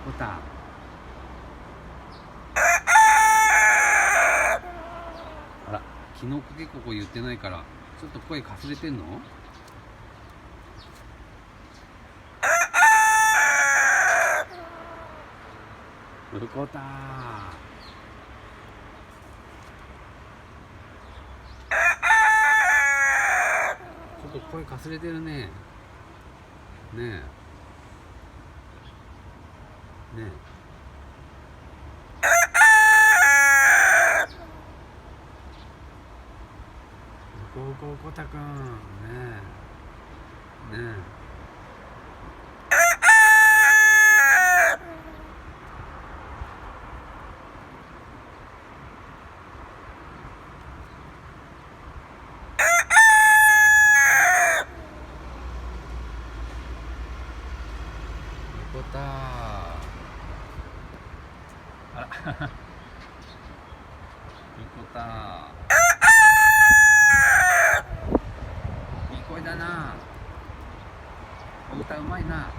こた。あら、昨日かけここ言ってないからちょっと声かすれてんの？うこた。ちょっと声かすれてるね。ねえねえ。うこたくんねえねえ。うこた。あらうこた。いい声だな。お歌うまいな。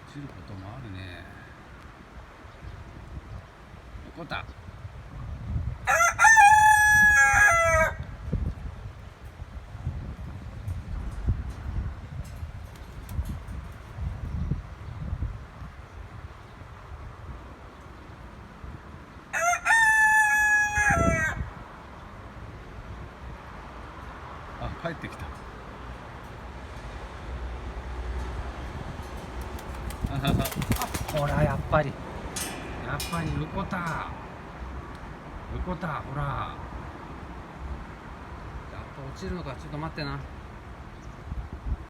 落ちることもあるね。うこた。あ、帰ってきた。あ、ほらやっぱりうこた。うこた、ほらやっぱ落ちるのか。ちょっと待ってな。